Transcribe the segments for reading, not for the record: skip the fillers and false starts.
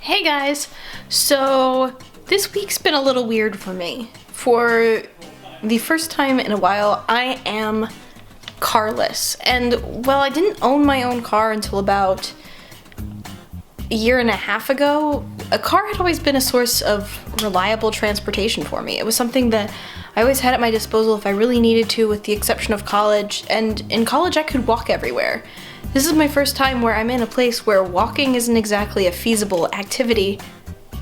Hey guys! So this week's been a little weird for me. For the first time in a while, I am carless. And well, I didn't own my own car until about a year and a half ago. A car had always been a source of reliable transportation for me. It was something that I always had at my disposal if I really needed to, with the exception of college. And in college, I could walk everywhere. This is my first time where I'm in a place where walking isn't exactly a feasible activity,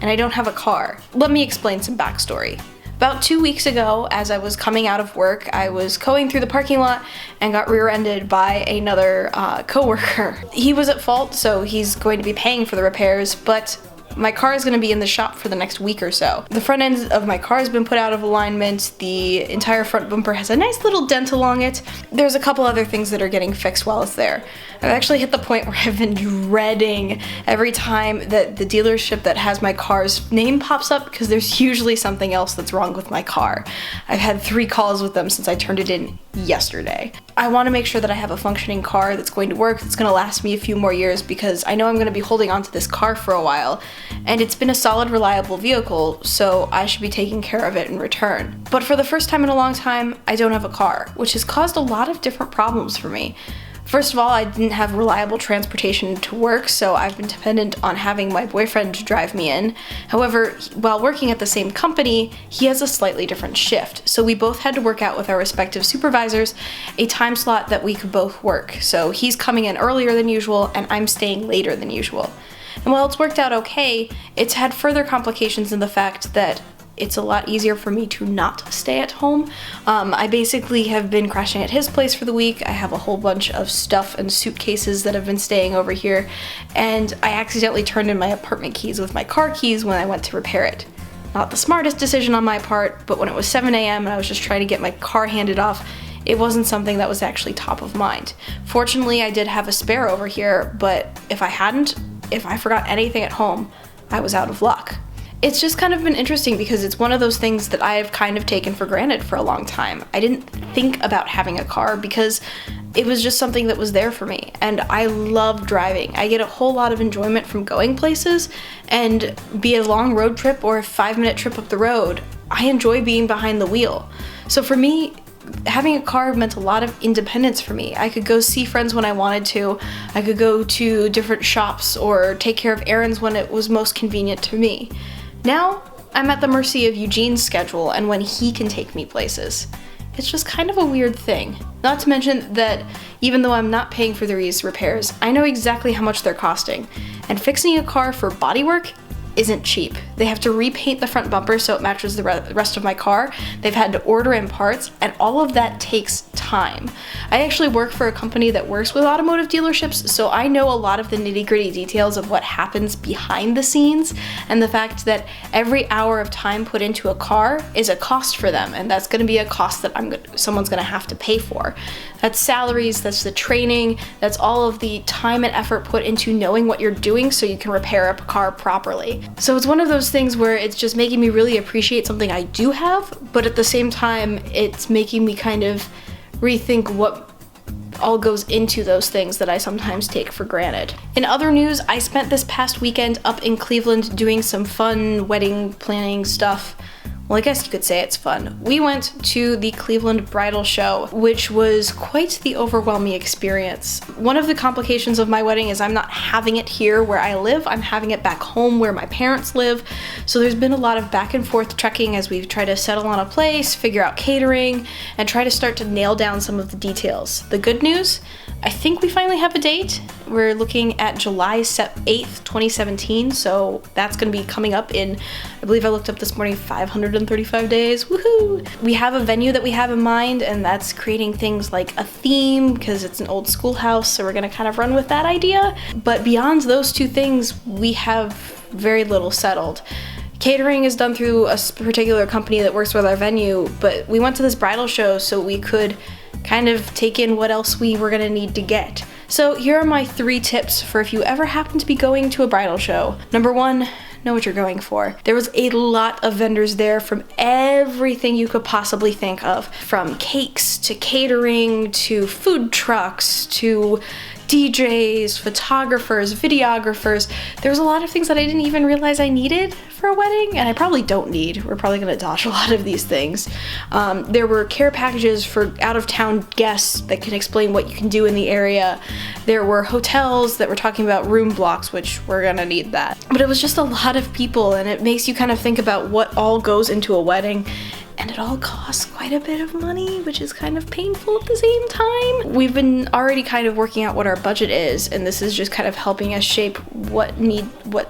and I don't have a car. Let me explain some backstory. About 2 weeks ago, as I was coming out of work, I was going through the parking lot and got rear-ended by another coworker. He was at fault, so he's going to be paying for the repairs, but my car is going to be in the shop for the next week or so. The front end of my car has been put out of alignment. The entire front bumper has a nice little dent along it. There's a couple other things that are getting fixed while it's there. I've actually hit the point where I've been dreading every time that the dealership that has my car's name pops up, because there's usually something else that's wrong with my car. I've had 3 calls with them since I turned it in yesterday. I want to make sure that I have a functioning car that's going to work, that's going to last me a few more years, because I know I'm going to be holding on to this car for a while, and it's been a solid, reliable vehicle, so I should be taking care of it in return. But for the first time in a long time, I don't have a car, which has caused a lot of different problems for me. First of all, I didn't have reliable transportation to work, so I've been dependent on having my boyfriend drive me in. However, while working at the same company, he has a slightly different shift, so we both had to work out with our respective supervisors a time slot that we could both work. So he's coming in earlier than usual, and I'm staying later than usual. And while it's worked out okay, it's had further complications in the fact that it's a lot easier for me to not stay at home. I basically have been crashing at his place for the week. I have a whole bunch of stuff and suitcases that have been staying over here, and I accidentally turned in my apartment keys with my car keys when I went to repair it. Not the smartest decision on my part, but when it was 7 a.m. and I was just trying to get my car handed off, it wasn't something that was actually top of mind. Fortunately, I did have a spare over here, but if I forgot anything at home, I was out of luck. It's just kind of been interesting because it's one of those things that I've kind of taken for granted for a long time. I didn't think about having a car because it was just something that was there for me, and I love driving. I get a whole lot of enjoyment from going places, and be it a long road trip or a 5-minute trip up the road, I enjoy being behind the wheel. So for me, having a car meant a lot of independence for me. I could go see friends when I wanted to. I could go to different shops or take care of errands when it was most convenient to me. Now, I'm at the mercy of Eugene's schedule and when he can take me places. It's just kind of a weird thing. Not to mention that even though I'm not paying for these repairs, I know exactly how much they're costing. And fixing a car for bodywork isn't cheap. They have to repaint the front bumper so it matches the rest of my car. They've had to order in parts, and all of that takes time. I actually work for a company that works with automotive dealerships, so I know a lot of the nitty-gritty details of what happens behind the scenes, and the fact that every hour of time put into a car is a cost for them, and that's going to be a cost that someone's going to have to pay for. That's salaries, that's the training, that's all of the time and effort put into knowing what you're doing so you can repair a car properly. So it's one of those things where it's just making me really appreciate something I do have, but at the same time, it's making me kind of rethink what all goes into those things that I sometimes take for granted. In other news, I spent this past weekend up in Cleveland doing some fun wedding planning stuff. Well, I guess you could say it's fun. We went to the Cleveland Bridal show, which was quite the overwhelming experience. One of the complications of my wedding is I'm not having it here where I live, I'm having it back home where my parents live. So there's been a lot of back and forth trekking as we try to settle on a place, figure out catering, and try to start to nail down some of the details. The good news? I think we finally have a date. We're looking at July 8th, 2017, so that's going to be coming up in, I believe I looked up this morning, 535 days. Woohoo! We have a venue that we have in mind, and that's creating things like a theme, because it's an old schoolhouse, so we're going to kind of run with that idea. But beyond those 2 things, we have very little settled. Catering is done through a particular company that works with our venue, but we went to this bridal show so we could kind of take in what else we were gonna need to get. So here are my 3 tips for if you ever happen to be going to a bridal show. Number 1, know what you're going for. There was a lot of vendors there from everything you could possibly think of, from cakes to catering to food trucks to DJs, photographers, videographers. There's a lot of things that I didn't even realize I needed for a wedding, and I probably don't need. We're probably gonna dodge a lot of these things. There were care packages for out-of-town guests that can explain what you can do in the area. There were hotels that were talking about room blocks, which we're gonna need that. But it was just a lot of people, and it makes you kind of think about what all goes into a wedding. And it all costs quite a bit of money, which is kind of painful at the same time. We've been already kind of working out what our budget is, and this is just kind of helping us shape what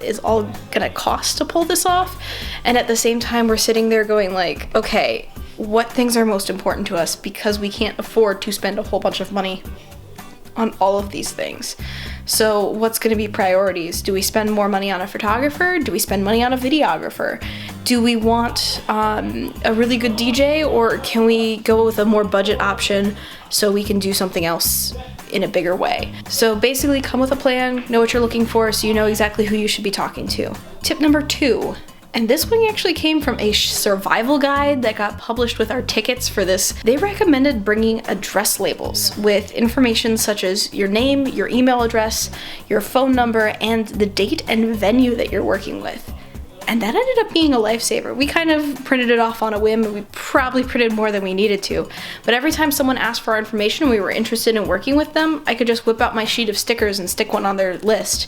is all gonna cost to pull this off. And at the same time, we're sitting there going like, okay, what things are most important to us, because we can't afford to spend a whole bunch of money on all of these things. So what's going to be priorities? Do we spend more money on a photographer? Do we spend money on a videographer? Do we want a really good DJ, or can we go with a more budget option so we can do something else in a bigger way? So basically come with a plan, know what you're looking for so you know exactly who you should be talking to. Tip number 2. And this one actually came from a survival guide that got published with our tickets for this. They recommended bringing address labels with information such as your name, your email address, your phone number, and the date and venue that you're working with. And that ended up being a lifesaver. We kind of printed it off on a whim, and we probably printed more than we needed to. But every time someone asked for our information and we were interested in working with them, I could just whip out my sheet of stickers and stick one on their list.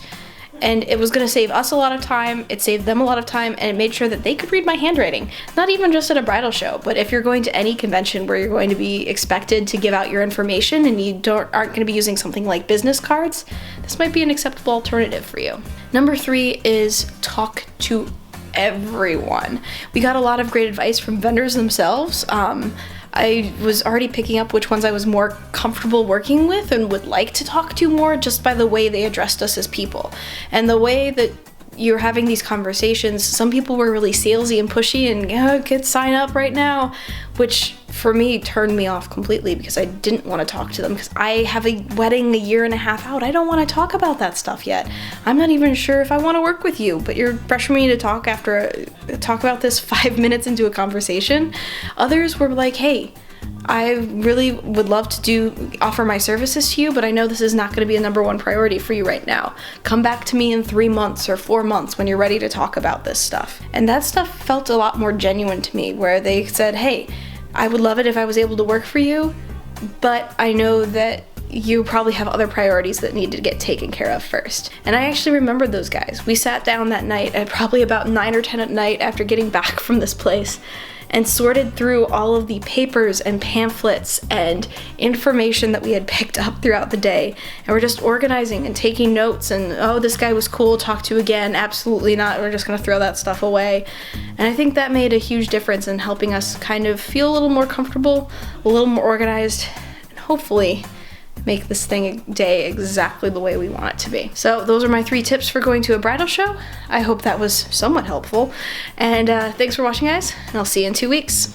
And it was going to save us a lot of time, it saved them a lot of time, and it made sure that they could read my handwriting. Not even just at a bridal show, but if you're going to any convention where you're going to be expected to give out your information and you aren't going to be using something like business cards, this might be an acceptable alternative for you. Number 3 is talk to everyone. We got a lot of great advice from vendors themselves. I was already picking up which ones I was more comfortable working with and would like to talk to more just by the way they addressed us as people. And the way that you're having these conversations, some people were really salesy and pushy and could sign up right now, which for me turned me off completely because I didn't want to talk to them because I have a wedding a year and a half out. I don't want to talk about that stuff yet. I'm not even sure if I want to work with you, but you're pressuring me to talk about this 5 minutes into a conversation. Others were like, hey, I really would love to offer my services to you, but I know this is not going to be a number 1 priority for you right now. Come back to me in 3 months or 4 months when you're ready to talk about this stuff. And that stuff felt a lot more genuine to me, where they said, hey, I would love it if I was able to work for you, but I know that you probably have other priorities that need to get taken care of first. And I actually remembered those guys. We sat down that night at probably about 9 or 10 at night after getting back from this place and sorted through all of the papers and pamphlets and information that we had picked up throughout the day. And we're just organizing and taking notes and, oh, this guy was cool, talk to again, absolutely not, we're just gonna throw that stuff away. And I think that made a huge difference in helping us kind of feel a little more comfortable, a little more organized, and hopefully make this day exactly the way we want it to be. So those are my 3 tips for going to a bridal show. I hope that was somewhat helpful. And thanks for watching, guys, and I'll see you in 2 weeks.